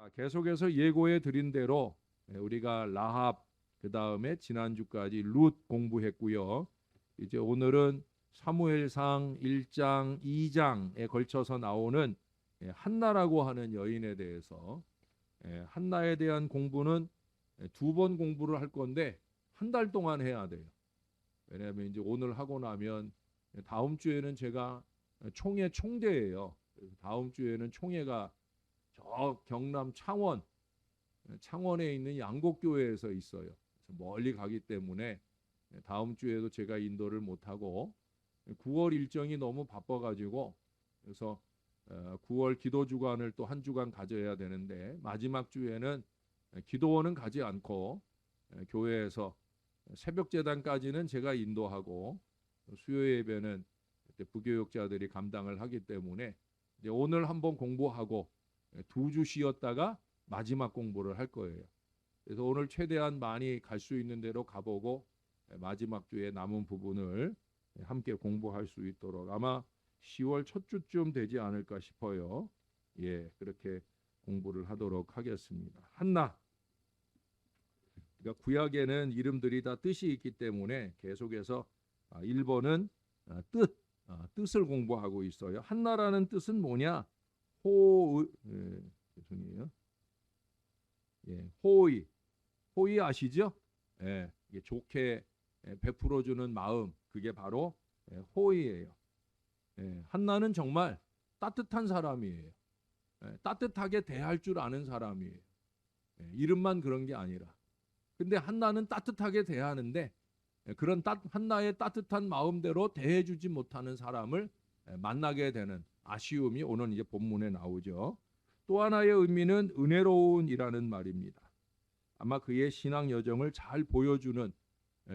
계속해서 예고해 드린 대로 우리가 라합 그다음에 지난주까지 룻 공부했고요. 이제 오늘은 사무엘상 1장, 2장에 걸쳐서 나오는 한나라고 하는 여인에 대해서 한나에 대한 공부는 두 번 공부를 할 건데 한 달 동안 해야 돼요. 왜냐하면 이제 오늘 하고 나면 다음 주에는 제가 총회 총대예요. 그래서 다음 주에는 총회가 저 경남 창원에 있는 양곡교회에서 있어요. 그래서 멀리 가기 때문에 다음 주에도 제가 인도를 못하고 9월 일정이 너무 바빠가지고 그래서 9월 기도 주간을 또 한 주간 가져야 되는데 마지막 주에는 기도원은 가지 않고 교회에서 새벽 제단까지는 제가 인도하고 수요 예배는 부교육자들이 감당을 하기 때문에 이제 오늘 한번 공부하고 두 주 쉬었다가 마지막 공부를 할 거예요. 그래서 오늘 최대한 많이 갈 수 있는 대로 가보고 마지막 주에 남은 부분을 함께 공부할 수 있도록 아마 10월 첫 주쯤 되지 않을까 싶어요. 그렇게 공부를 하도록 하겠습니다. 한나. 그러니까 구약에는 이름들이 다 뜻이 있기 때문에 계속해서 1번은 뜻을 공부하고 있어요. 한나라는 뜻은 뭐냐? 죄송해요. 호의 아시죠? 이게 좋게 베풀어 주는 마음, 그게 바로 호의예요. 한나는 정말 따뜻한 사람이에요. 따뜻하게 대할 줄 아는 사람이에요. 이름만 그런 게 아니라. 근데 한나는 따뜻하게 대하는데 그런 한나의 따뜻한 마음대로 대해주지 못하는 사람을 만나게 되는 아쉬움이 오늘 이제 본문에 나오죠. 또 하나의 의미는 은혜로운이라는 말입니다. 아마 그의 신앙 여정을 잘 보여주는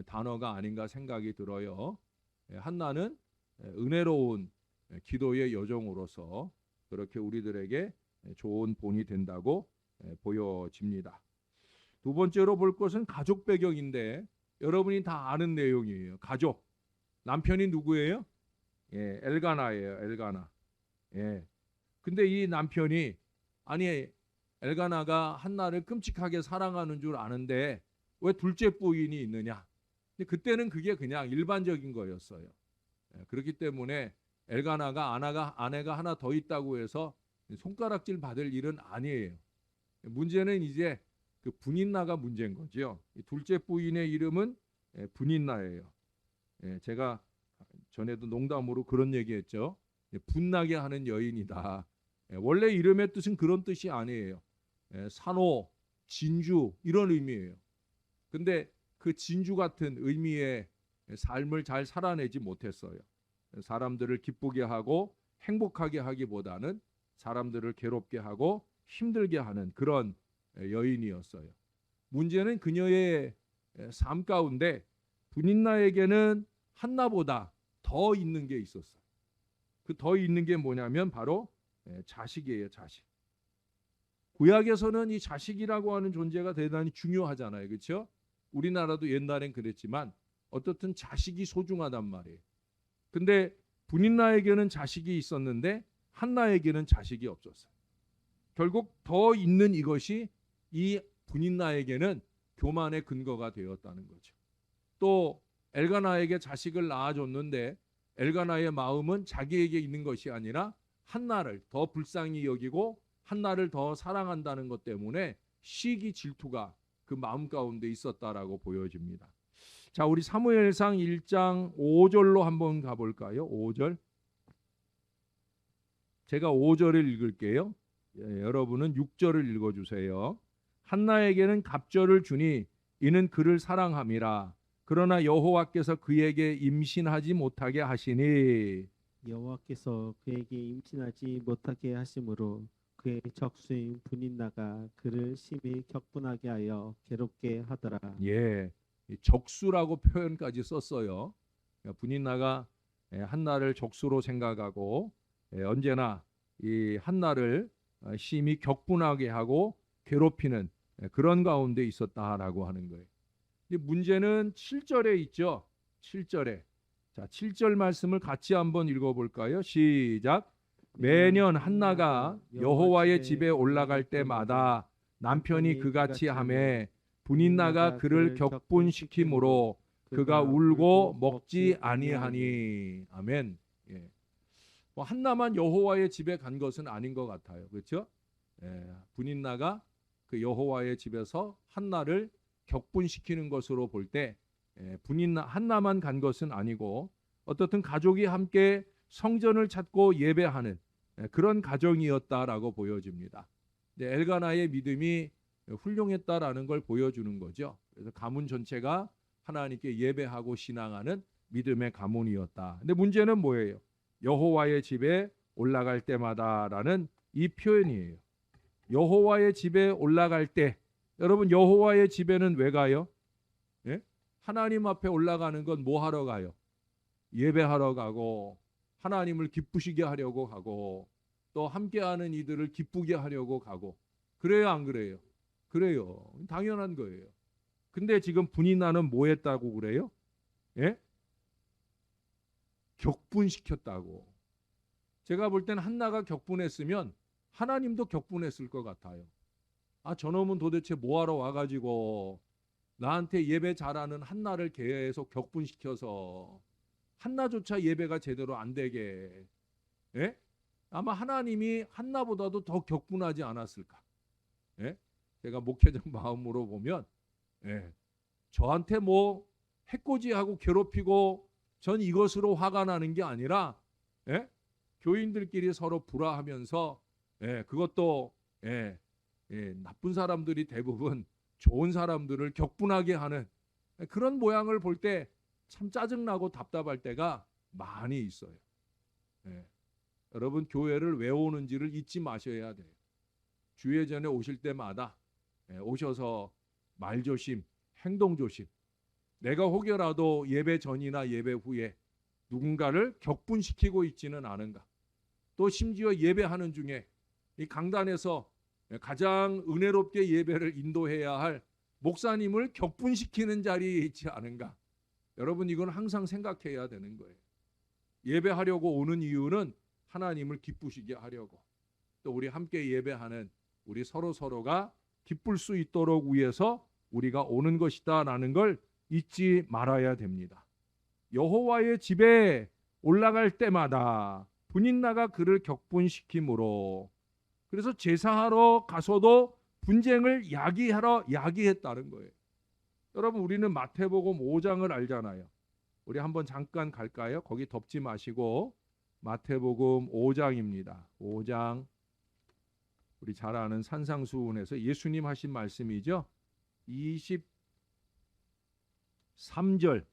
단어가 아닌가 생각이 들어요. 한나는 은혜로운 기도의 여정으로서 그렇게 우리들에게 좋은 본이 된다고 보여집니다. 두 번째로 볼 것은 가족 배경인데 여러분이 다 아는 내용이에요. 가족. 남편이 누구예요? 엘가나예요. 엘가나. 근데 이 남편이 아니 엘가나가 한나를 끔찍하게 사랑하는 줄 아는데 왜 둘째 부인이 있느냐? 근데 그때는 그게 그냥 일반적인 거였어요. 그렇기 때문에 엘가나가 아내가 하나 더 있다고 해서 손가락질 받을 일은 아니에요. 문제는 이제 그 분인나가 문제인 거죠. 둘째 부인의 이름은 분인나예요. 제가 전에도 농담으로 그런 얘기했죠. 분나게 하는 여인이다. 원래 이름의 뜻은 그런 뜻이 아니에요. 산호, 진주 이런 의미예요. 근데 그 진주 같은 의미의 삶을 잘 살아내지 못했어요. 사람들을 기쁘게 하고 행복하게 하기보다는 사람들을 괴롭게 하고 힘들게 하는 그런 여인이었어요. 문제는 그녀의 삶 가운데 분인나에게는 한나보다 더 있는 게 있었어요. 그 더 있는 게 뭐냐면 바로 자식이에요. 자식. 구약에서는 이 자식이라고 하는 존재가 대단히 중요하잖아요. 그렇죠? 우리나라도 옛날엔 그랬지만 어떻든 자식이 소중하단 말이에요. 근데 분인나에게는 자식이 있었는데 한나에게는 자식이 없었어요. 결국 더 있는 이것이 이 분인나에게는 교만의 근거가 되었다는 거죠. 또 엘가나에게 자식을 낳아줬는데 엘가나의 마음은 자기에게 있는 것이 아니라 한나를 더 불쌍히 여기고 한나를 더 사랑한다는 것 때문에 시기 질투가 그 마음 가운데 있었다라고 보여집니다. 자, 우리 사무엘상 1장 5절로 한번 가볼까요? 5절. 제가 5절을 읽을게요. 여러분은 6절을 읽어주세요. 한나에게는 갑절을 주니 이는 그를 사랑함이라. 그러나 여호와께서 그에게 임신하지 못하게 하시니 여호와께서 그에게 임신하지 못하게 하심으로 그의 적수인 분인나가 그를 심히 격분하게 하여 괴롭게 하더라. 적수라고 표현까지 썼어요. 분인나가 한나를 적수로 생각하고 언제나 이 한나를 심히 격분하게 하고 괴롭히는 그런 가운데 있었다라고 하는 거예요. 문제는 7절에 있죠. 7절에. 자, 7절 말씀을 같이 한번 읽어볼까요? 시작. 매년 한나가 여호와의 집에 올라갈 때마다 남편이 그같이 하매 분인나가 그를 격분시키므로 그가 울고 먹지 아니하니. 아멘. 예. 뭐 한나만 여호와의 집에 간 것은 아닌 것 같아요. 그렇죠? 예. 분인나가 그 여호와의 집에서 한나를 격분시키는 것으로 볼 때 분인나 한나만 간 것은 아니고 어떻든 가족이 함께 성전을 찾고 예배하는 그런 가정이었다라고 보여집니다. 엘가나의 믿음이 훌륭했다라는 걸 보여주는 거죠. 그래서 가문 전체가 하나님께 예배하고 신앙하는 믿음의 가문이었다. 근데 문제는 뭐예요? 여호와의 집에 올라갈 때마다라는 이 표현이에요. 여호와의 집에 올라갈 때, 여러분 여호와의 집에는 왜 가요? 예? 하나님 앞에 올라가는 건 뭐 하러 가요? 예배하러 가고 하나님을 기쁘시게 하려고 가고 또 함께하는 이들을 기쁘게 하려고 가고, 그래요 안 그래요? 그래요. 당연한 거예요. 근데 지금 분인나는 뭐 했다고 그래요? 예? 격분시켰다고. 제가 볼 때는 한나가 격분했으면 하나님도 격분했을 것 같아요. 아, 저놈은 도대체 뭐하러 와가지고 나한테 예배 잘하는 한나를 계속 격분시켜서 한나조차 예배가 제대로 안 되게. 예? 아마 하나님이 한나보다도 더 격분하지 않았을까. 예? 제가 목회적 마음으로 보면 저한테 뭐 해코지하고 괴롭히고 전 이것으로 화가 나는 게 아니라 교인들끼리 서로 불화하면서 그것도 나쁜 사람들이 대부분 좋은 사람들을 격분하게 하는 그런 모양을 볼 때 참 짜증나고 답답할 때가 많이 있어요. 여러분 교회를 왜 오는지를 잊지 마셔야 돼요. 주예전에 오실 때마다 오셔서 말조심, 행동조심. 내가 혹여라도 예배 전이나 예배 후에 누군가를 격분시키고 있지는 않은가. 또 심지어 예배하는 중에 이 강단에서 가장 은혜롭게 예배를 인도해야 할 목사님을 격분시키는 자리에 있지 않은가. 여러분 이건 항상 생각해야 되는 거예요. 예배하려고 오는 이유는 하나님을 기쁘시게 하려고, 또 우리 함께 예배하는 우리 서로가 기쁠 수 있도록 위해서 우리가 오는 것이다라는 걸 잊지 말아야 됩니다. 여호와의 집에 올라갈 때마다 분인나가 그를 격분시키므로, 그래서 제사하러 가서도 분쟁을 야기했다는 거예요. 여러분 우리는 마태복음 5장을 알잖아요. 우리 한번 잠깐 갈까요? 거기 덮지 마시고 마태복음 5장입니다. 5장 우리 잘 아는 산상수훈에서 예수님 하신 말씀이죠. 23절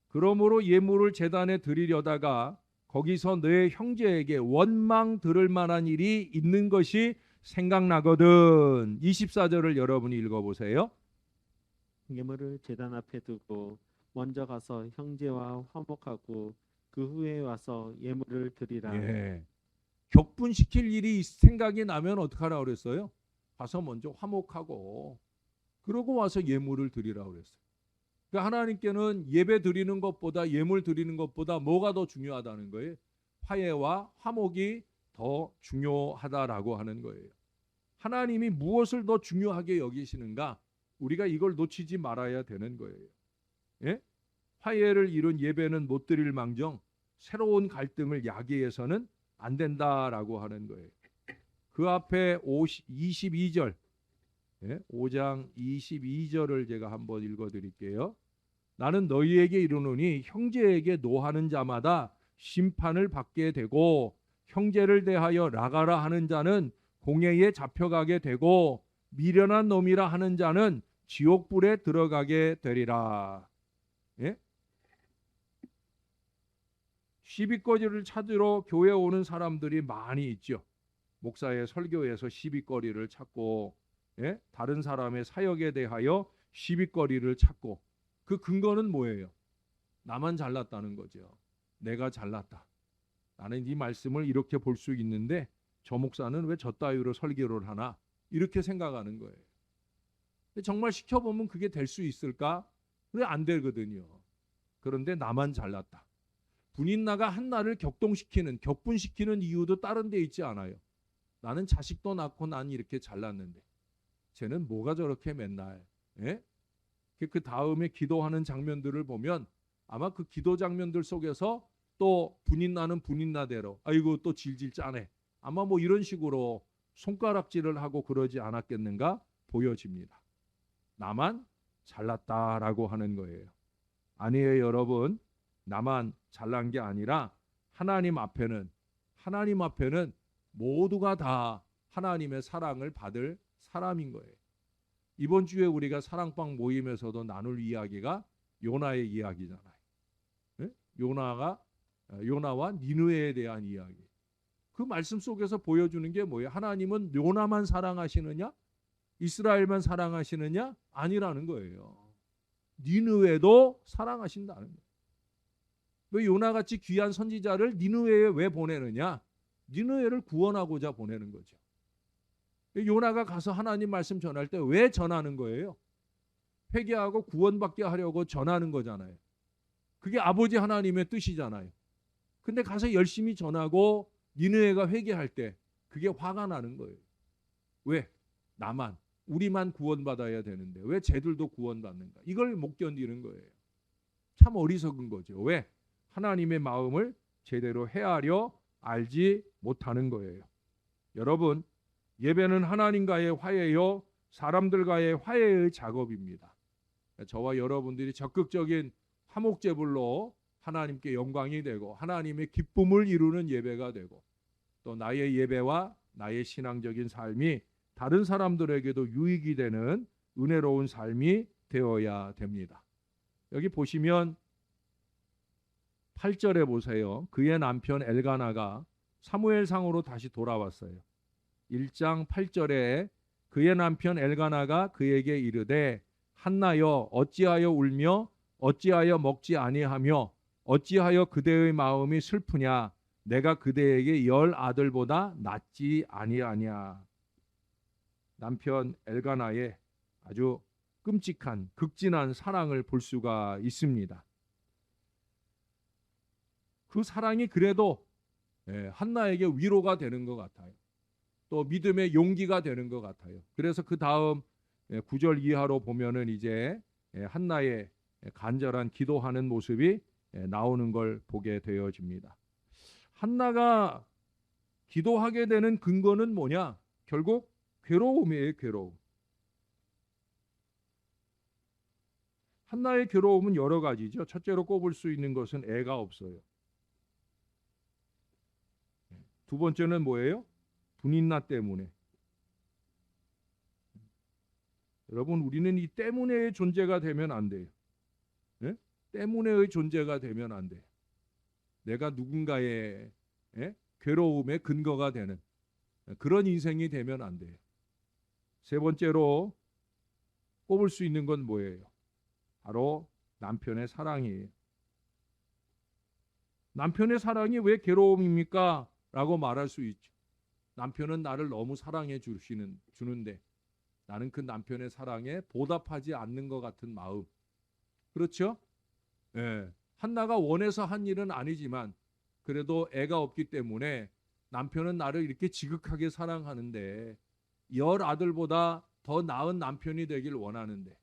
그러므로 예물을 제단에 드리려다가 거기서 너의 형제에게 원망 들을 만한 일이 있는 것이 생각나거든. 24절을 여러분이 읽어보세요. 예물을 제단 앞에 두고 먼저 가서 형제와 화목하고 그 후에 와서 예물을 드리라. 예. 격분시킬 일이 생각이 나면 어떡하라 그랬어요? 가서 먼저 화목하고 그러고 와서 예물을 드리라 그랬어요. 그러니까 하나님께는 예배 드리는 것보다 예물 드리는 것보다 뭐가 더 중요하다는 거예요? 화해와 화목이 더 중요하다라고 하는 거예요. 하나님이 무엇을 더 중요하게 여기시는가? 우리가 이걸 놓치지 말아야 되는 거예요. 예? 화해를 이룬 예배는 못 드릴 망정 새로운 갈등을 야기해서는 안 된다라고 하는 거예요. 그 앞에 22절 5장 22절을 제가 한번 읽어드릴게요. 나는 너희에게 이르노니 형제에게 노하는 자마다 심판을 받게 되고 형제를 대하여 나가라 하는 자는 공회에 잡혀가게 되고 미련한 놈이라 하는 자는 지옥불에 들어가게 되리라. 예? 시비거리를 찾으러 교회에 오는 사람들이 많이 있죠. 목사의 설교에서 시비거리를 찾고 다른 사람의 사역에 대하여 시비거리를 찾고, 그 근거는 뭐예요? 나만 잘났다는 거죠. 내가 잘났다. 나는 이 말씀을 이렇게 볼 수 있는데 저 목사는 왜 저 따위로 설교를 하나? 이렇게 생각하는 거예요. 근데 정말 시켜보면 그게 될 수 있을까? 그래 안 되거든요. 그런데 나만 잘났다. 분인나가 한나를 격분시키는 이유도 다른 데 있지 않아요. 나는 자식도 낳고 난 이렇게 잘났는데 쟤는 뭐가 저렇게 맨날, 예? 그 다음에 기도하는 장면들을 보면 아마 그 기도 장면들 속에서 또 분인나는 분인나대로 아이고 또 질질 짜네. 아마 뭐 이런 식으로 손가락질을 하고 그러지 않았겠는가 보여집니다. 나만 잘났다라고 하는 거예요. 아니에요, 여러분. 나만 잘난 게 아니라 하나님 앞에는 모두가 다 하나님의 사랑을 받을 사람인 거예요. 이번 주에 우리가 사랑방 모임에서도 나눌 이야기가 요나의 이야기잖아요. 예? 요나와 니느웨에 대한 이야기. 그 말씀 속에서 보여주는 게 뭐예요? 하나님은 요나만 사랑하시느냐? 이스라엘만 사랑하시느냐? 아니라는 거예요. 니느웨도 사랑하신다는 거예요. 왜 요나같이 귀한 선지자를 니느웨에 왜 보내느냐? 니느웨를 구원하고자 보내는 거죠. 요나가 가서 하나님 말씀 전할 때 왜 전하는 거예요? 회개하고 구원받게 하려고 전하는 거잖아요. 그게 아버지 하나님의 뜻이잖아요. 근데 가서 열심히 전하고 니느웨가 회개할 때 그게 화가 나는 거예요. 왜? 우리만 구원받아야 되는데 왜 쟤들도 구원받는가? 이걸 못 견디는 거예요. 참 어리석은 거죠. 왜? 하나님의 마음을 제대로 헤아려 알지 못하는 거예요. 여러분, 예배는 하나님과의 화해요, 사람들과의 화해의 작업입니다. 저와 여러분들이 적극적인 화목제물로 하나님께 영광이 되고 하나님의 기쁨을 이루는 예배가 되고 또 나의 예배와 나의 신앙적인 삶이 다른 사람들에게도 유익이 되는 은혜로운 삶이 되어야 됩니다. 여기 보시면 8절에 보세요. 그의 남편 엘가나가 사무엘상으로 다시 돌아왔어요. 1장 8절에 그의 남편 엘가나가 그에게 이르되 한나여 어찌하여 울며 어찌하여 먹지 아니하며 어찌하여 그대의 마음이 슬프냐 내가 그대에게 10 아들보다 낫지 아니하냐. 남편 엘가나의 아주 끔찍한 극진한 사랑을 볼 수가 있습니다. 그 사랑이 그래도 한나에게 위로가 되는 것 같아요. 또 믿음의 용기가 되는 것 같아요. 그래서 그 다음 9절 이하로 보면은 이제 한나의 간절한 기도하는 모습이 나오는 걸 보게 되어집니다. 한나가 기도하게 되는 근거는 뭐냐? 결국 괴로움이에요, 괴로움. 한나의 괴로움은 여러 가지죠. 첫째로 꼽을 수 있는 것은 애가 없어요. 두 번째는 뭐예요? 분인나 때문에. 여러분, 우리는 이 때문에의 존재가 되면 안 돼요. 네? 때문에의 존재가 되면 안 돼요. 내가 누군가의 괴로움의 근거가 되는 그런 인생이 되면 안 돼요. 세 번째로 꼽을 수 있는 건 뭐예요? 바로 남편의 사랑이에요. 남편의 사랑이 왜 괴로움입니까? 라고 말할 수 있죠. 남편은 나를 너무 사랑해 주는데 나는 그 남편의 사랑에 보답하지 않는 것 같은 마음. 그렇죠? 예. 한나가 원해서 한 일은 아니지만 그래도 애가 없기 때문에 남편은 나를 이렇게 지극하게 사랑하는데 10 아들보다 더 나은 남편이 되길 원하는데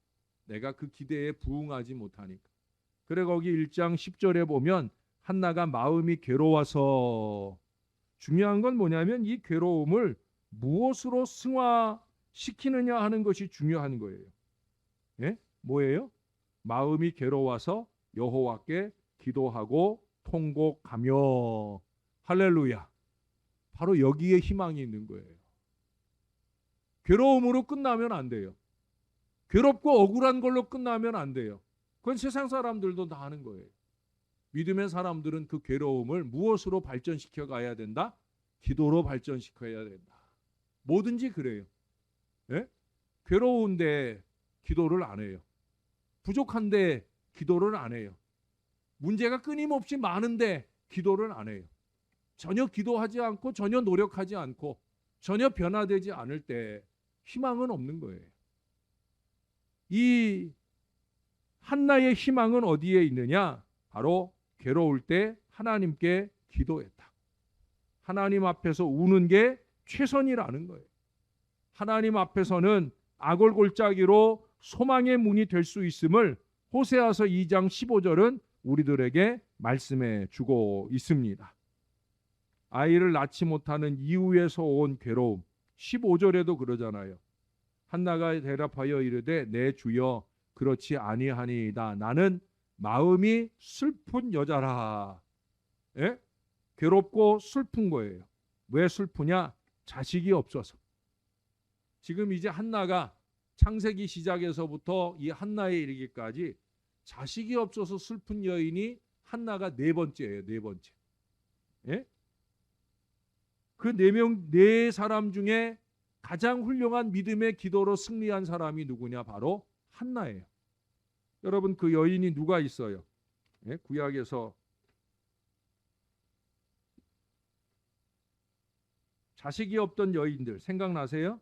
내가 그 기대에 부응하지 못하니까. 그래 거기 1장 10절에 보면 한나가 마음이 괴로워서 중요한 건 뭐냐면 이 괴로움을 무엇으로 승화시키느냐 하는 것이 중요한 거예요. 예? 뭐예요? 마음이 괴로워서 여호와께 기도하고 통곡하며 할렐루야. 바로 여기에 희망이 있는 거예요. 괴로움으로 끝나면 안 돼요. 괴롭고 억울한 걸로 끝나면 안 돼요. 그건 세상 사람들도 다 하는 거예요. 믿음의 사람들은 그 괴로움을 무엇으로 발전시켜 가야 된다? 기도로 발전시켜야 된다. 뭐든지 그래요. 예? 괴로운데 기도를 안 해요. 부족한데 기도를 안 해요. 문제가 끊임없이 많은데 기도를 안 해요. 전혀 기도하지 않고 전혀 노력하지 않고 전혀 변화되지 않을 때 희망은 없는 거예요. 이 한나의 희망은 어디에 있느냐? 바로 괴로울 때 하나님께 기도했다. 하나님 앞에서 우는 게 최선이라는 거예요. 하나님 앞에서는 아골골짜기로 소망의 문이 될 수 있음을 호세아서 2장 15절은 우리들에게 말씀해 주고 있습니다. 아이를 낳지 못하는 이후에서 온 괴로움, 15절에도 그러잖아요. 한나가 대답하여 이르되 내 주여 그렇지 아니하니이다. 나는 마음이 슬픈 여자라. 예? 괴롭고 슬픈 거예요. 왜 슬프냐? 자식이 없어서. 지금 이제 한나가 창세기 시작에서부터 이 한나에 이르기까지 자식이 없어서 슬픈 여인이 한나가 네 번째예요. 네 번째. 예? 그 네 사람 중에 가장 훌륭한 믿음의 기도로 승리한 사람이 누구냐? 바로 한나예요. 여러분, 그 여인이 누가 있어요? 예? 구약에서 자식이 없던 여인들 생각나세요?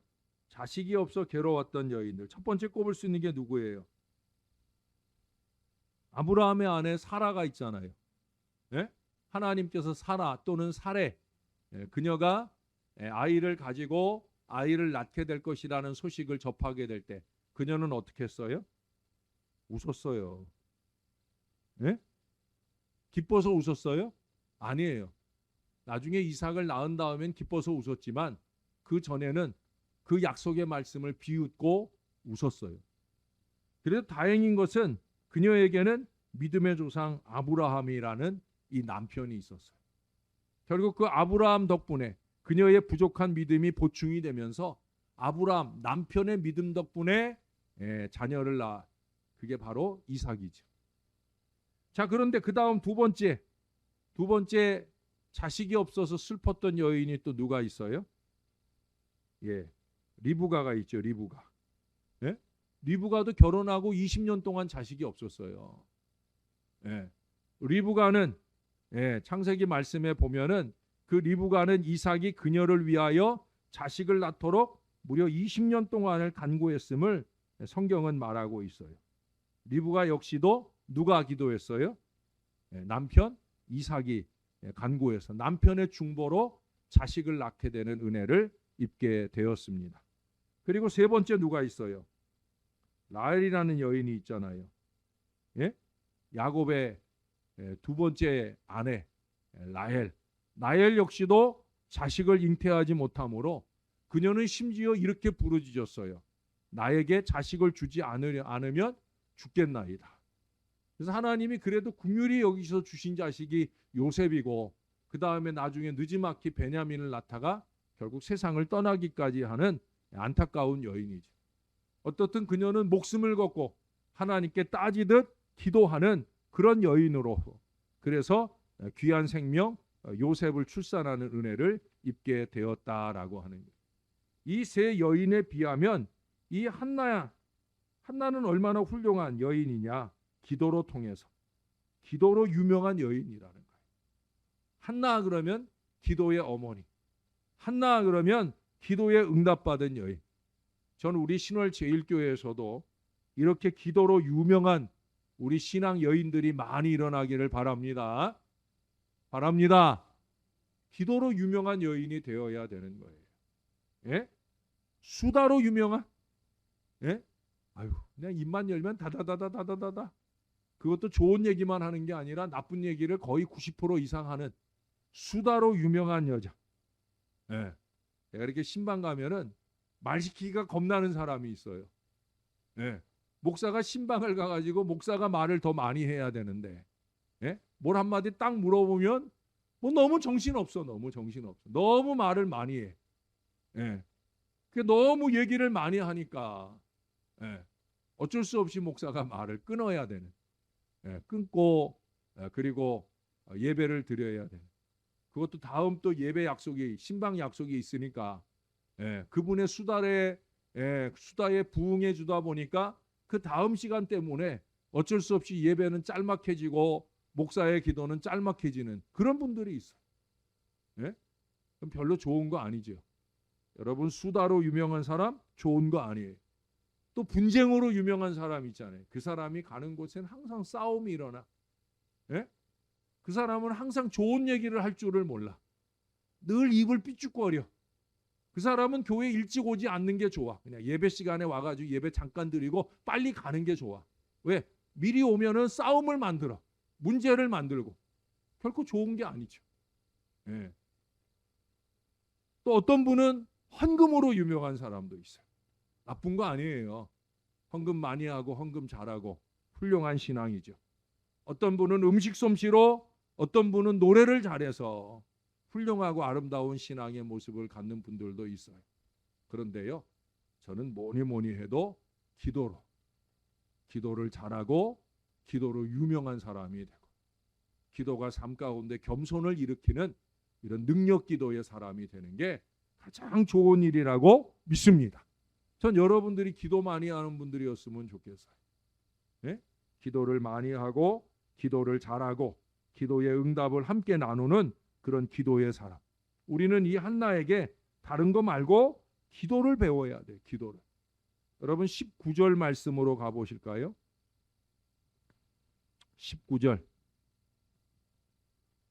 자식이 없어 괴로웠던 여인들. 첫 번째 꼽을 수 있는 게 누구예요? 아브라함의 아내 사라가 있잖아요. 예? 하나님께서 사라 또는 사레, 그녀가 아이를 가지고 아이를 낳게 될 것이라는 소식을 접하게 될 때 그녀는 어떻게 했어요? 웃었어요. 예? 기뻐서 웃었어요? 아니에요. 나중에 이삭을 낳은 다음엔 기뻐서 웃었지만 그 전에는 그 약속의 말씀을 비웃고 웃었어요. 그래도 다행인 것은 그녀에게는 믿음의 조상 아브라함이라는 이 남편이 있었어요. 결국 그 아브라함 덕분에 그녀의 부족한 믿음이 보충이 되면서 아브라함 남편의 믿음 덕분에 자녀를 낳아. 그게 바로 이삭이죠. 자, 그런데 그 다음 두 번째 자식이 없어서 슬펐던 여인이 또 누가 있어요? 예, 리브가가 있죠. 리브가. 예? 리브가도 결혼하고 20년 동안 자식이 없었어요. 예. 리브가는 창세기 말씀에 보면은 그 리브가는 이삭이 그녀를 위하여 자식을 낳도록 무려 20년 동안을 간구했음을 성경은 말하고 있어요. 리브가 역시도 누가 기도했어요? 남편 이삭이 간구해서 남편의 중보로 자식을 낳게 되는 은혜를 입게 되었습니다. 그리고 세 번째 누가 있어요? 라헬이라는 여인이 있잖아요. 예? 야곱의 두 번째 아내 라헬 역시도 자식을 잉태하지 못하므로 그녀는 심지어 이렇게 부르짖었어요. 나에게 자식을 주지 않으면 죽겠나이다. 그래서 하나님이 그래도 긍휼히 여기서 주신 자식이 요셉이고 그 다음에 나중에 느지막이 베냐민을 낳다가 결국 세상을 떠나기까지 하는 안타까운 여인이죠. 어떻든 그녀는 목숨을 걸고 하나님께 따지듯 기도하는 그런 여인으로 그래서 귀한 생명 요셉을 출산하는 은혜를 입게 되었다라고 하는 거예요. 이 세 여인에 비하면 이 한나는 얼마나 훌륭한 여인이냐. 기도로 통해서 기도로 유명한 여인이라는 거예요. 한나 그러면 기도의 어머니, 한나 그러면 기도에 응답받은 여인. 전 우리 신월 제1교회에서도 이렇게 기도로 유명한 우리 신앙 여인들이 많이 일어나기를 바랍니다. 기도로 유명한 여인이 되어야 되는 거예요. 예? 수다로 유명한? 예? 아유, 그냥 입만 열면 다다다다다다다. 그것도 좋은 얘기만 하는 게 아니라 나쁜 얘기를 거의 90% 이상 하는 수다로 유명한 여자. 예. 내가 이렇게 신방 가면은 말 시키기가 겁나는 사람이 있어요. 예. 목사가 신방을 가가지고 목사가 말을 더 많이 해야 되는데, 예? 뭘 한마디 딱 물어보면 뭐 너무 정신없어. 너무 말을 많이 해. 예. 너무 얘기를 많이 하니까 어쩔 수 없이 목사가 말을 끊어야 되는. 끊고 그리고 예배를 드려야 되는. 그것도 다음 또 예배 약속이 신방 약속이 있으니까 그분의 수다에 부응해 주다 보니까 그 다음 시간 때문에 어쩔 수 없이 예배는 짤막해지고 목사의 기도는 짤막해지는 그런 분들이 있어요. 그럼 별로 좋은 거 아니죠. 여러분, 수다로 유명한 사람 좋은 거 아니에요. 또 분쟁으로 유명한 사람 있잖아요. 그 사람이 가는 곳엔 항상 싸움이 일어나. 그 사람은 항상 좋은 얘기를 할 줄을 몰라. 늘 입을 삐죽거려. 그 사람은 교회 일찍 오지 않는 게 좋아. 그냥 예배 시간에 와가지고 예배 잠깐 드리고 빨리 가는 게 좋아. 왜? 미리 오면은 싸움을 만들어. 문제를 만들고. 결코 좋은 게 아니죠. 예. 또 어떤 분은 헌금으로 유명한 사람도 있어요. 나쁜 거 아니에요. 헌금 많이 하고 헌금 잘하고 훌륭한 신앙이죠. 어떤 분은 음식 솜씨로, 어떤 분은 노래를 잘해서 훌륭하고 아름다운 신앙의 모습을 갖는 분들도 있어요. 그런데요, 저는 뭐니 해도 기도를 잘하고 기도로 유명한 사람이 되고, 기도가 삶 가운데 겸손을 일으키는 이런 능력 기도의 사람이 되는 게 가장 좋은 일이라고 믿습니다. 전 여러분들이 기도 많이 하는 분들이었으면 좋겠어요. 네? 기도를 많이 하고 기도를 잘하고 기도의 응답을 함께 나누는 그런 기도의 사람. 우리는 이 한나에게 다른 거 말고 기도를 배워야 돼요. 기도를. 여러분 19절 말씀으로 가보실까요? 19절.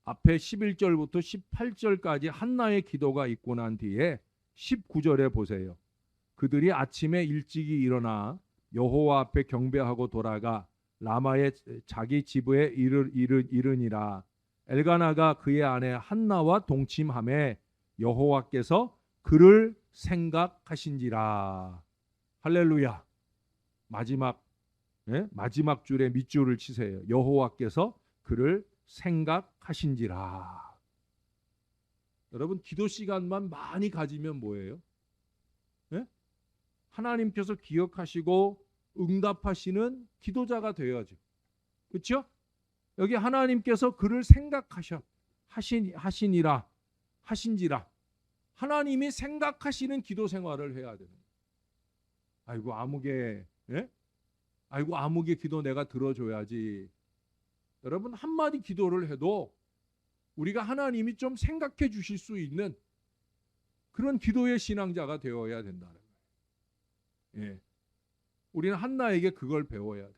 앞에 11절부터 18절까지 한나의 기도가 있고 난 뒤에 19절에 보세요. 그들이 아침에 일찍이 일어나 여호와 앞에 경배하고 돌아가 라마의 자기 집에 이르니라. 엘가나가 그의 아내 한나와 동침하매 여호와께서 그를 생각하신지라. 할렐루야. 마지막 줄에 밑줄을 치세요. 여호와께서 그를 생각하신지라. 여러분 기도 시간만 많이 가지면 뭐예요? 네? 하나님께서 기억하시고 응답하시는 기도자가 되어야죠. 그렇죠? 여기 하나님께서 그를 하신지라. 하나님이 생각하시는 기도 생활을 해야 되는 거예요. 아이고 아무개, 예? 아이고 아무개 기도 내가 들어줘야지. 여러분 한마디 기도를 해도 우리가 하나님이 좀 생각해 주실 수 있는 그런 기도의 신앙자가 되어야 된다는 거예요. 예. 우리는 한나에게 그걸 배워야 돼.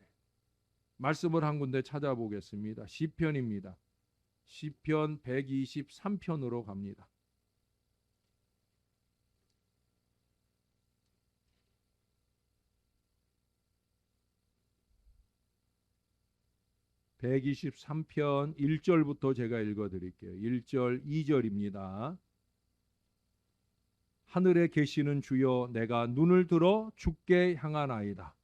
말씀을 한 군데 찾아보겠습니다. 시편입니다. 시편 123편으로 갑니다. (123편) 1절부터 제가 읽어드릴게요. 1절 2절입니다. 하늘에 계시는 주여, 내가 눈을 들어 주께 향하나이다.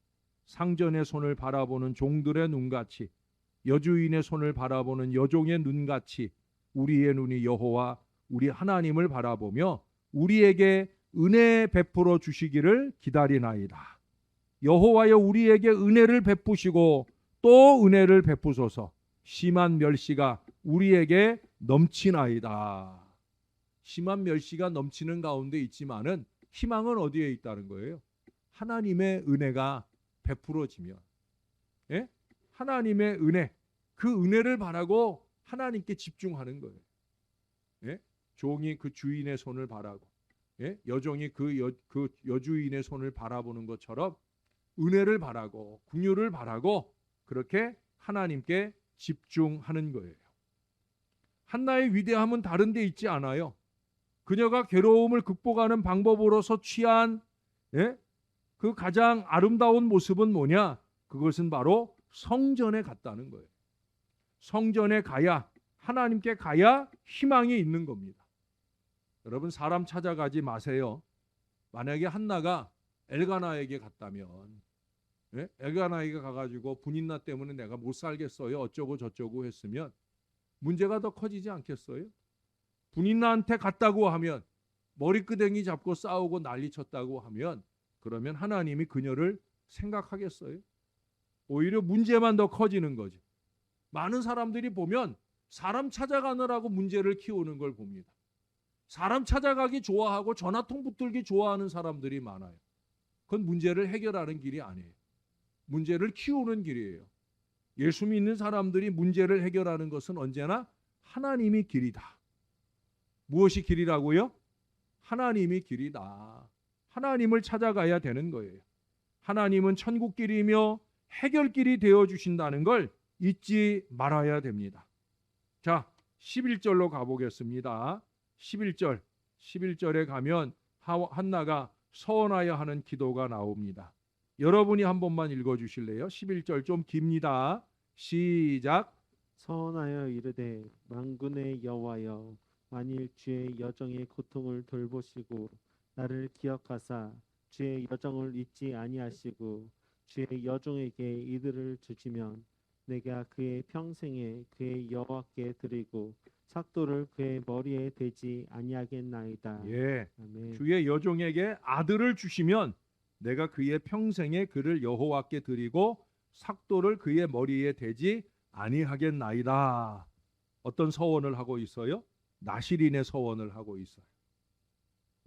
상전의 손을 바라보는 종들의 눈같이, 여주인의 손을 바라보는 여종의 눈같이 우리의 눈이 여호와 우리 하나님을 바라보며 우리에게 은혜 베풀어 주시기를 기다리나이다. 여호와여, 우리에게 은혜를 베푸시고 또 은혜를 베푸소서. 심한 멸시가 우리에게 넘치나이다. 심한 멸시가 넘치는 가운데 있지만은 희망은 어디에 있다는 거예요? 하나님의 은혜가 베풀어지면, 예? 하나님의 은혜, 그 은혜를 바라고 하나님께 집중하는 거예요. 예? 종이 그 주인의 손을 바라고, 예? 여종이 그 여주인의 손을 바라보는 것처럼 은혜를 바라고 긍휼을 바라고 그렇게 하나님께 집중하는 거예요. 한나의 위대함은 다른 데 있지 않아요. 그녀가 괴로움을 극복하는 방법으로서 취한, 예? 그 가장 아름다운 모습은 뭐냐? 그것은 바로 성전에 갔다는 거예요. 성전에 가야, 하나님께 가야 희망이 있는 겁니다. 여러분 사람 찾아가지 마세요. 만약에 한나가 엘가나에게 갔다면, 예? 엘가나에게 가가지고 분인나 때문에 내가 못 살겠어요 어쩌고 저쩌고 했으면 문제가 더 커지지 않겠어요? 분인나한테 갔다고 하면, 머리끄댕이 잡고 싸우고 난리쳤다고 하면, 그러면 하나님이 그녀를 생각하겠어요? 오히려 문제만 더 커지는 거죠. 많은 사람들이 보면 사람 찾아가느라고 문제를 키우는 걸 봅니다. 사람 찾아가기 좋아하고 전화통 붙들기 좋아하는 사람들이 많아요. 그건 문제를 해결하는 길이 아니에요. 문제를 키우는 길이에요. 예수 믿는 사람들이 문제를 해결하는 것은 언제나 하나님이 길이다. 무엇이 길이라고요? 하나님이 길이다. 하나님을 찾아가야 되는 거예요. 하나님은 천국길이며 해결길이 되어주신다는 걸 잊지 말아야 됩니다. 자, 11절로 가보겠습니다. 11절에 가면 한나가 서원하여 하는 기도가 나옵니다. 여러분이 한 번만 읽어주실래요? 11절 좀 깁니다. 시작. 서원하여 이르되 만군의 여호와여, 만일 주의 여정의 고통을 돌보시고 나를 기억하사 주의 여정을 잊지 아니하시고 주의 여종에게 이들을 주시면 내가 그의 평생에 그의 여호와께 드리고 삭도를 그의 머리에 대지 아니하겠나이다. 예. 아멘. 주의 여종에게 아들을 주시면 내가 그의 평생에 그를 여호와께 드리고 삭도를 그의 머리에 대지 아니하겠나이다. 어떤 서원을 하고 있어요? 나실인의 서원을 하고 있어요.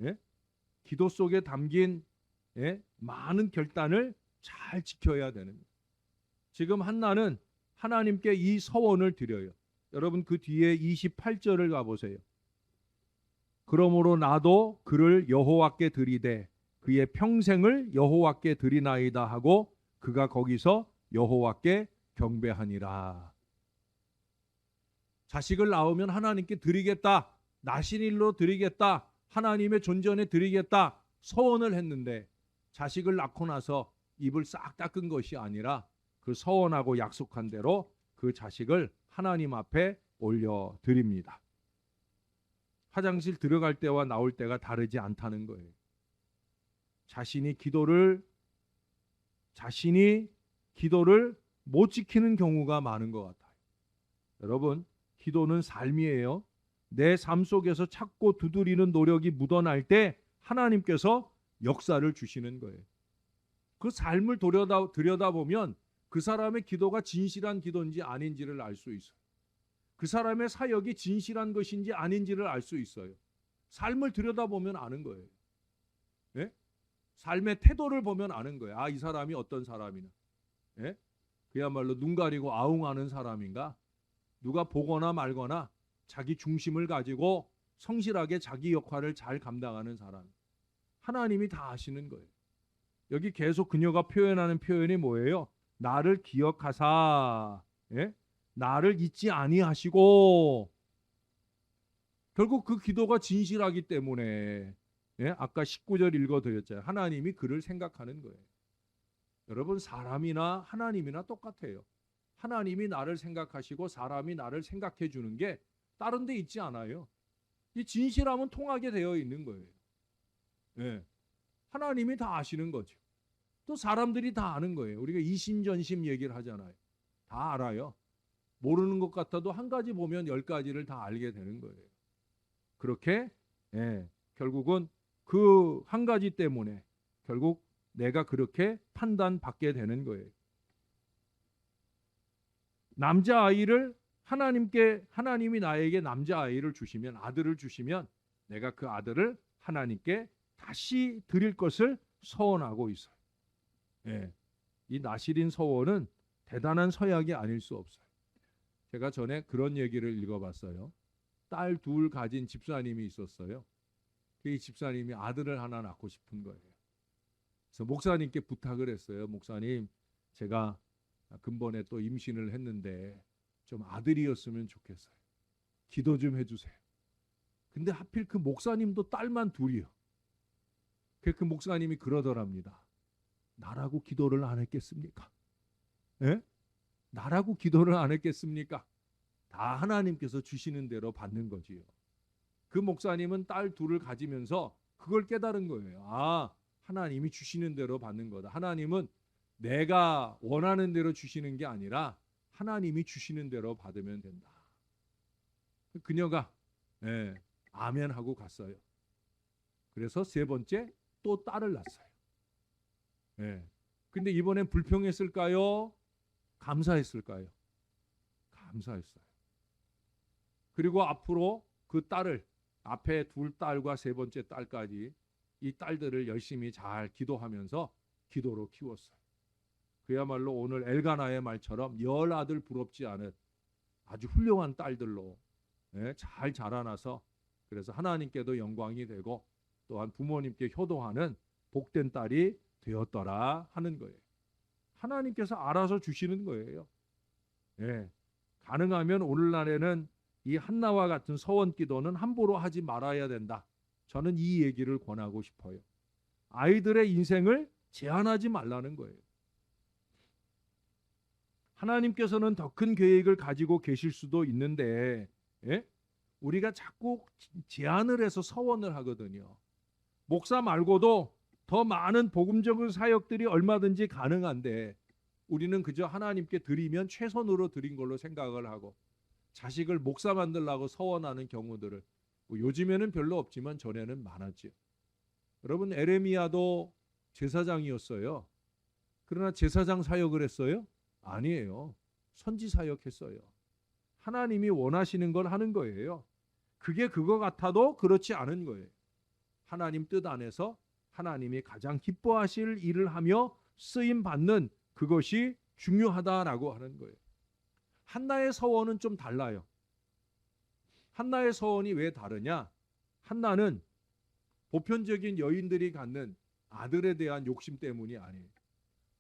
예? 기도 속에 담긴 많은 결단을 잘 지켜야 되는 거예요. 지금 한나는 하나님께 이 서원을 드려요. 여러분 그 뒤에 28절을 가보세요. 그러므로 나도 그를 여호와께 드리되 그의 평생을 여호와께 드리나이다 하고 그가 거기서 여호와께 경배하니라. 자식을 낳으면 하나님께 드리겠다. 나신일로 드리겠다. 하나님의 존전에 드리겠다. 서원을 했는데 자식을 낳고 나서 입을 싹 닦은 것이 아니라 그 서원하고 약속한 대로 그 자식을 하나님 앞에 올려 드립니다. 화장실 들어갈 때와 나올 때가 다르지 않다는 거예요. 자신이 기도를 못 지키는 경우가 많은 것 같아요. 여러분, 기도는 삶이에요. 내 삶 속에서 찾고 두드리는 노력이 묻어날 때 하나님께서 역사를 주시는 거예요. 그 삶을 들여다보면 그 사람의 기도가 진실한 기도인지 아닌지를 알 수 있어요. 그 사람의 사역이 진실한 것인지 아닌지를 알 수 있어요. 삶을 들여다보면 아는 거예요. 예? 삶의 태도를 보면 아는 거예요. 아, 이 사람이 어떤 사람이나. 예? 그야말로 눈 가리고 아웅하는 사람인가? 누가 보거나 말거나 자기 중심을 가지고 성실하게 자기 역할을 잘 감당하는 사람. 하나님이 다 아시는 거예요. 여기 계속 그녀가 표현하는 표현이 뭐예요? 나를 기억하사, 나를 잊지 아니하시고. 결국 그 기도가 진실하기 때문에 아까 19절 읽어드렸잖아요. 하나님이 그를 생각하는 거예요. 여러분, 사람이나 하나님이나 똑같아요. 하나님이 나를 생각하시고 사람이 나를 생각해 주는 게 다른 데 있지 않아요. 이 진실함은 통하게 되어 있는 거예요. 하나님이 다 아시는 거죠. 또 사람들이 다 아는 거예요. 우리가 이심전심 얘기를 하잖아요. 다 알아요. 모르는 것 같아도 한 가지 보면 10가지를 다 알게 되는 거예요. 그렇게 결국은 그 한 가지 때문에 결국 내가 그렇게 판단받게 되는 거예요. 남자아이를 하나님이 나에게 남자아이를 주시면, 아들을 주시면 내가 그 아들을 하나님께 다시 드릴 것을 서원하고 있어요. 이 나실인 서원은 대단한 서약이 아닐 수 없어요. 제가 전에 그런 얘기를 읽어봤어요. 딸 둘 가진 집사님이 있었어요. 이 집사님이 아들을 하나 낳고 싶은 거예요. 그래서 목사님께 부탁을 했어요. 목사님, 제가 근본에 또 임신을 했는데 좀 아들이었으면 좋겠어요. 기도 좀 해주세요. 근데 하필 그 목사님도 딸만 둘이요. 그 목사님이 그러더랍니다. 나라고 기도를 안 했겠습니까? 나라고 기도를 안 했겠습니까? 다 하나님께서 주시는 대로 받는 거지요. 그 목사님은 딸 둘을 가지면서 그걸 깨달은 거예요. 아, 하나님이 주시는 대로 받는 거다. 하나님은 내가 원하는 대로 주시는 게 아니라 하나님이 주시는 대로 받으면 된다. 그녀가 아멘 하고 갔어요. 그래서 세 번째 또 딸을 낳았어요. 근데 이번엔 불평했을까요? 감사했을까요? 감사했어요. 그리고 앞으로 그 딸을, 앞에 둘 딸과 세 번째 딸까지 이 딸들을 열심히 잘 기도하면서 기도로 키웠어요. 그야말로 오늘 엘가나의 말처럼 열 아들 부럽지 않은 아주 훌륭한 딸들로 잘 자라나서, 그래서 하나님께도 영광이 되고 또한 부모님께 효도하는 복된 딸이 되었더라 하는 거예요. 하나님께서 알아서 주시는 거예요. 가능하면 오늘날에는 이 한나와 같은 서원 기도는 함부로 하지 말아야 된다. 저는 이 얘기를 권하고 싶어요. 아이들의 인생을 제한하지 말라는 거예요. 하나님께서는 더 큰 계획을 가지고 계실 수도 있는데, 예? 우리가 자꾸 제한을 해서 서원을 하거든요. 목사 말고도 더 많은 복음적인 사역들이 얼마든지 가능한데 우리는 그저 하나님께 드리면 최선으로 드린 걸로 생각을 하고 자식을 목사 만들라고 서원하는 경우들을 요즘에는 별로 없지만 전에는 많았죠. 여러분, 에레미야도 제사장이었어요. 그러나 제사장 사역을 했어요? 아니에요. 선지 사역했어요. 하나님이 원하시는 걸 하는 거예요. 그게 그거 같아도 그렇지 않은 거예요. 하나님 뜻 안에서 하나님이 가장 기뻐하실 일을 하며 쓰임 받는 그것이 중요하다라고 하는 거예요. 한나의 서원은 좀 달라요. 한나의 서원이 왜 다르냐? 한나는 보편적인 여인들이 갖는 아들에 대한 욕심 때문이 아니에요.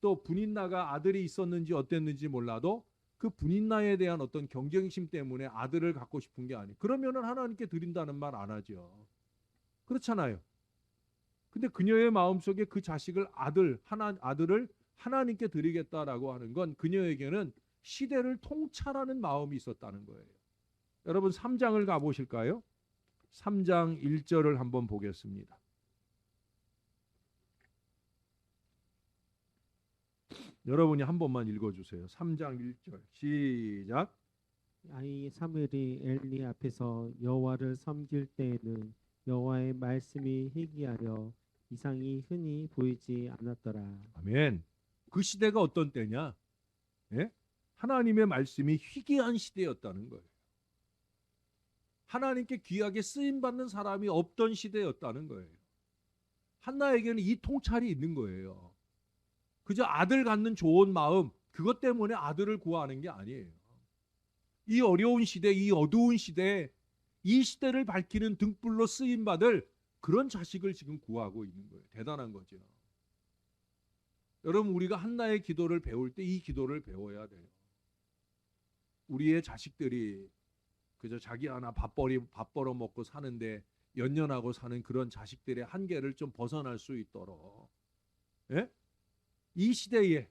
또 분인나가 아들이 있었는지 어땠는지 몰라도 그 분인나에 대한 어떤 경쟁심 때문에 아들을 갖고 싶은 게 아니에요. 그러면은 하나님께 드린다는 말 안 하죠. 그렇잖아요. 근데 그녀의 마음속에 그 자식을 아들을 하나님께 드리겠다라고 하는 건 그녀에게는 시대를 통찰하는 마음이 있었다는 거예요. 여러분 3장을 가보실까요? 3장 1절을 한번 보겠습니다. 여러분이 한 번만 읽어주세요. 3장 1절 시작. 아이 사무엘이 엘리 앞에서 여호와를 섬길 때에는 여호와의 말씀이 희귀하여 이상이 흔히 보이지 않았더라. 아멘. 그 시대가 어떤 때냐? 예? 하나님의 말씀이 희귀한 시대였다는 거예요. 하나님께 귀하게 쓰임받는 사람이 없던 시대였다는 거예요. 한나에게는 이 통찰이 있는 거예요. 그저 아들 갖는 좋은 마음, 그것 때문에 아들을 구하는 게 아니에요. 이 어려운 시대, 이 어두운 시대, 이 시대를 밝히는 등불로 쓰임받을 그런 자식을 지금 구하고 있는 거예요. 대단한 거죠. 여러분, 우리가 한나의 기도를 배울 때 이 기도를 배워야 돼요. 우리의 자식들이 그저 자기 하나 밥 벌어 먹고 사는데 연연하고 사는 그런 자식들의 한계를 좀 벗어날 수 있도록, 예? 이 시대에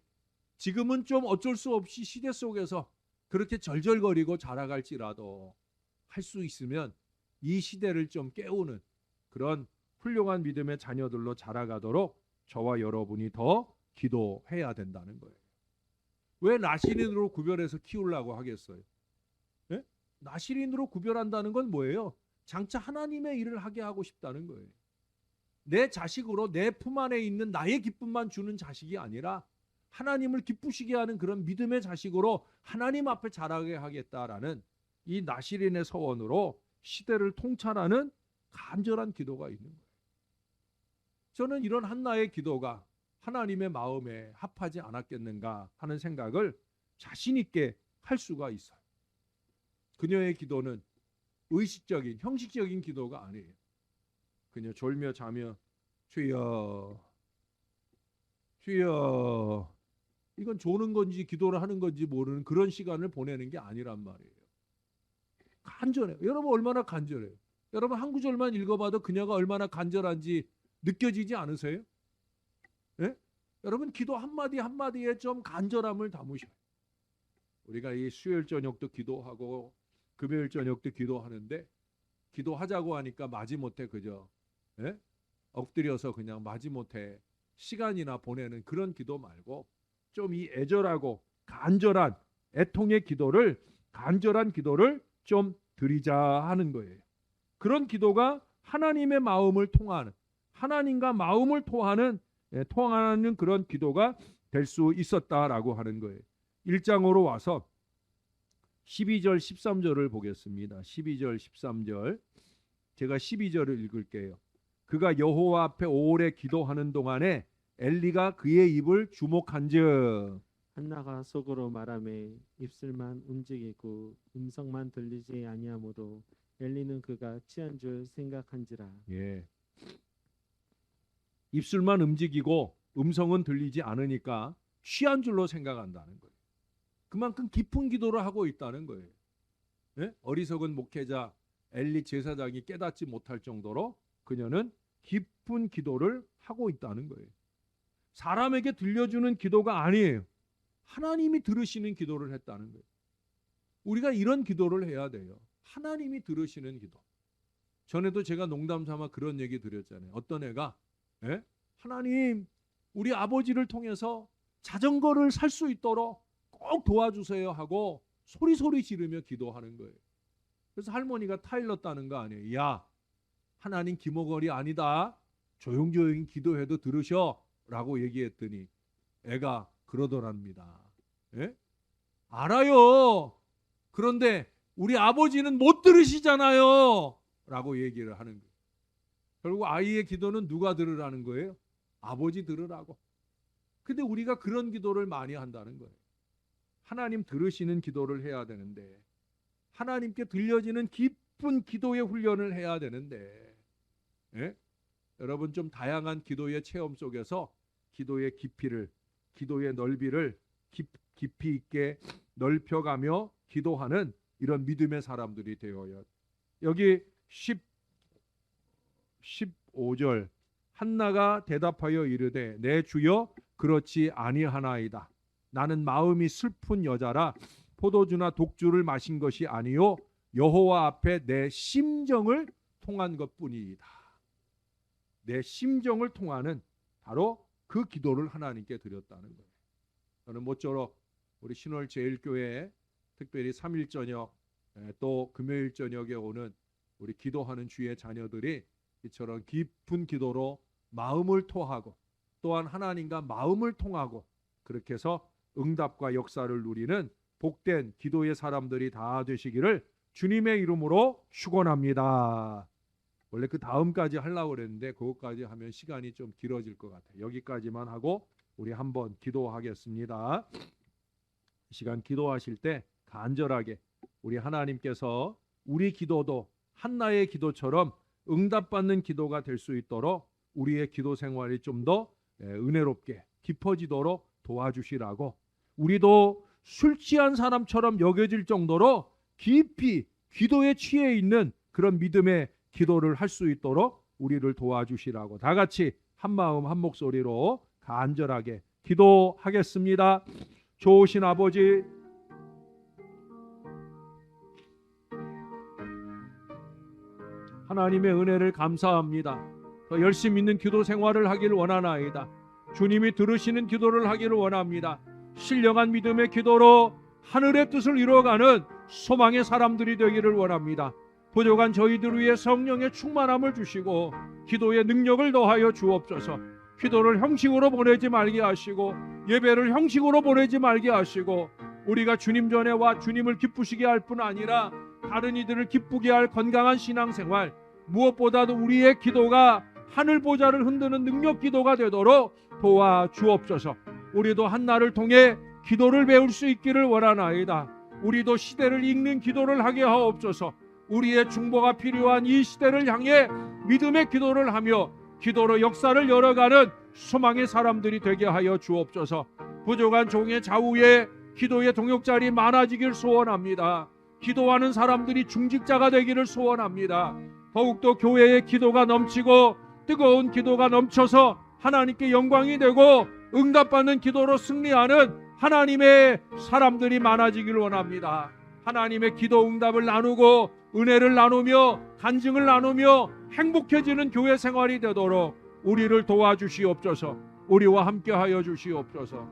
지금은 좀 어쩔 수 없이 시대 속에서 그렇게 절절거리고 자라갈지라도 할 수 있으면 이 시대를 좀 깨우는 그런 훌륭한 믿음의 자녀들로 자라가도록 저와 여러분이 더 기도해야 된다는 거예요. 왜 나실인으로 구별해서 키우려고 하겠어요? 예? 나실인으로 구별한다는 건 뭐예요? 장차 하나님의 일을 하게 하고 싶다는 거예요. 내 자식으로 내 품 안에 있는 나의 기쁨만 주는 자식이 아니라 하나님을 기쁘시게 하는 그런 믿음의 자식으로 하나님 앞에 자라게 하겠다라는 이 나실인의 서원으로 시대를 통찰하는 간절한 기도가 있는 거예요. 저는 이런 한나의 기도가 하나님의 마음에 합하지 않았겠는가 하는 생각을 자신 있게 할 수가 있어요. 그녀의 기도는 의식적인, 형식적인 기도가 아니에요. 그녀 졸며 자며 주여 주여, 이건 조는 건지 기도를 하는 건지 모르는 그런 시간을 보내는 게 아니란 말이에요. 간절해요. 여러분 얼마나 간절해요. 여러분 한 구절만 읽어봐도 그녀가 얼마나 간절한지 느껴지지 않으세요? 예? 여러분 기도 한마디 한마디에 좀 간절함을 담으셔요. 우리가 이 수요일 저녁도 기도하고 금요일 저녁도 기도하는데 기도하자고 하니까 마지못해 그저, 예? 엎드려서 그냥 마지못해 시간이나 보내는 그런 기도 말고 좀 이 애절하고 간절한 애통의 기도를, 간절한 기도를 좀 드리자 하는 거예요. 그런 기도가 하나님의 마음을 통하는, 하나님과 마음을 통하는 그런 기도가 될 수 있었다라고 하는 거예요. 1장으로 와서 12절 13절을 보겠습니다. 12절 13절 제가 12절을 읽을게요. 그가 여호와 앞에 오래 기도하는 동안에 엘리가 그의 입을 주목한즉 한나가 속으로 말하매 입술만 움직이고 음성만 들리지 아니하므로 엘리는 그가 취한 줄 생각한지라. 예. 입술만 움직이고 음성은 들리지 않으니까 취한 줄로 생각한다는 거예요. 그만큼 깊은 기도를 하고 있다는 거예요. 어리석은 목회자 엘리 제사장이 깨닫지 못할 정도로 그녀는 깊은 기도를 하고 있다는 거예요. 사람에게 들려주는 기도가 아니에요. 하나님이 들으시는 기도를 했다는 거예요. 우리가 이런 기도를 해야 돼요. 하나님이 들으시는 기도. 전에도 제가 농담 삼아 그런 얘기 드렸잖아요. 어떤 애가 하나님, 우리 아버지를 통해서 자전거를 살 수 있도록 꼭 도와주세요 하고 소리 지르며 기도하는 거예요. 그래서 할머니가 타일렀다는 거 아니에요. 야, 하나님 기모거리 아니다. 조용조용히 기도해도 들으셔 라고 얘기했더니 애가 그러더랍니다. 알아요. 그런데 우리 아버지는 못 들으시잖아요 라고 얘기를 하는 거예요. 결국 아이의 기도는 누가 들으라는 거예요? 아버지 들으라고. 근데 우리가 그런 기도를 많이 한다는 거예요. 하나님 들으시는 기도를 해야 되는데, 하나님께 들려지는 깊은 기도의 훈련을 해야 되는데, 여러분 좀 다양한 기도의 체험 속에서 기도의 깊이를, 기도의 넓이를 깊이 있게 넓혀가며 기도하는 이런 믿음의 사람들이 되어요. 여기 15절 한나가 대답하여 이르되 내 주여 그렇지 아니하나이다. 나는 마음이 슬픈 여자라 포도주나 독주를 마신 것이 아니요 여호와 앞에 내 심정을 통한 것뿐이다. 내 심정을 통하는 바로 그 기도를 하나님께 드렸다는 거예요. 저는 모쪼록 우리 신월 제일교회에 특별히 3일 저녁 또 금요일 저녁에 오는 우리 기도하는 주의 자녀들이 이처럼 깊은 기도로 마음을 토하고 또한 하나님과 마음을 통하고 그렇게 해서 응답과 역사를 누리는 복된 기도의 사람들이 다 되시기를 주님의 이름으로 축원합니다. 원래 그 다음까지 하려고 그랬는데 그것까지 하면 시간이 좀 길어질 것 같아요. 여기까지만 하고 우리 한번 기도하겠습니다. 이 시간 기도하실 때 간절하게 우리 하나님께서 우리 기도도 한나의 기도처럼 응답받는 기도가 될 수 있도록 우리의 기도 생활이 좀 더 은혜롭게 깊어지도록 도와주시라고, 우리도 술 취한 사람처럼 여겨질 정도로 깊이 기도에 취해 있는 그런 믿음의 기도를 할 수 있도록 우리를 도와주시라고 다 같이 한 마음 한 목소리로 간절하게 기도하겠습니다. 좋으신 아버지, 하나님의 은혜를 감사합니다. 더 열심히 있는 기도 생활을 하기를 원하나이다. 주님이 들으시는 기도를 하기를 원합니다. 신령한 믿음의 기도로 하늘의 뜻을 이루어가는 소망의 사람들이 되기를 원합니다. 부족한 저희들 위해 성령의 충만함을 주시고 기도의 능력을 더하여 주옵소서. 기도를 형식으로 보내지 말게 하시고 예배를 형식으로 보내지 말게 하시고 우리가 주님 전에 와 주님을 기쁘시게 할 뿐 아니라 다른 이들을 기쁘게 할 건강한 신앙생활, 무엇보다도 우리의 기도가 하늘 보좌를 흔드는 능력 기도가 되도록 도와주옵소서. 우리도 한나를 통해 기도를 배울 수 있기를 원하나이다. 우리도 시대를 읽는 기도를 하게 하옵소서. 우리의 중보가 필요한 이 시대를 향해 믿음의 기도를 하며 기도로 역사를 열어가는 소망의 사람들이 되게 하여 주옵소서. 부족한 종의 좌우에 기도의 동역자리 많아지길 소원합니다. 기도하는 사람들이 중직자가 되기를 소원합니다. 더욱더 교회의 기도가 넘치고 뜨거운 기도가 넘쳐서 하나님께 영광이 되고 응답받는 기도로 승리하는 하나님의 사람들이 많아지길 원합니다. 하나님의 기도 응답을 나누고 은혜를 나누며 간증을 나누며 행복해지는 교회 생활이 되도록 우리를 도와주시옵소서. 우리와 함께하여 주시옵소서.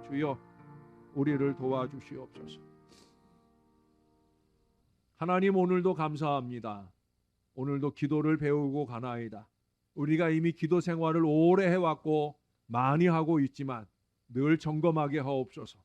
주여, 우리를 도와주시옵소서. 하나님, 오늘도 감사합니다. 오늘도 기도를 배우고 가나이다. 우리가 이미 기도 생활을 오래 해왔고 많이 하고 있지만 늘 점검하게 하옵소서.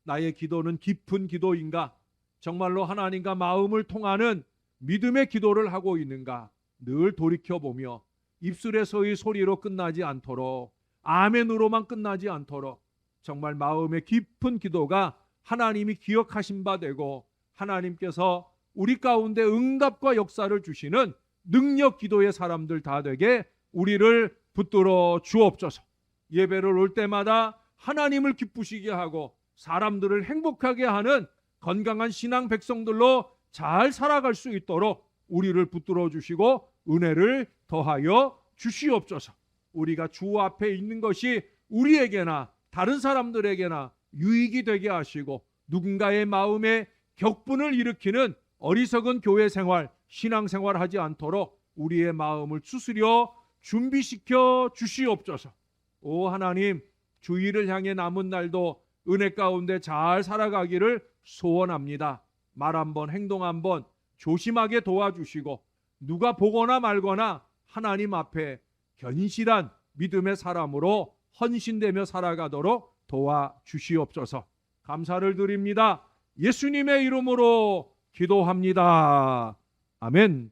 나의 기도는 깊은 기도인가? 정말로 하나님과 마음을 통하는 믿음의 기도를 하고 있는가? 늘 돌이켜보며 입술에서의 소리로 끝나지 않도록, 아멘으로만 끝나지 않도록 정말 마음의 깊은 기도가 하나님이 기억하신 바 되고 하나님께서 우리 가운데 응답과 역사를 주시는 능력 기도의 사람들 다 되게 우리를 붙들어 주옵소서. 예배를 올 때마다 하나님을 기쁘시게 하고 사람들을 행복하게 하는 건강한 신앙 백성들로 잘 살아갈 수 있도록 우리를 붙들어 주시고 은혜를 더하여 주시옵소서. 우리가 주 앞에 있는 것이 우리에게나 다른 사람들에게나 유익이 되게 하시고 누군가의 마음에 격분을 일으키는 어리석은 교회 생활, 신앙 생활 하지 않도록 우리의 마음을 추스려 준비시켜 주시옵소서. 오 하나님, 주일을 향해 남은 날도 은혜 가운데 잘 살아가기를 소원합니다. 말 한번 행동 한번 조심하게 도와주시고 누가 보거나 말거나 하나님 앞에 견실한 믿음의 사람으로 헌신되며 살아가도록 도와주시옵소서. 감사를 드립니다. 예수님의 이름으로 기도합니다. 아멘.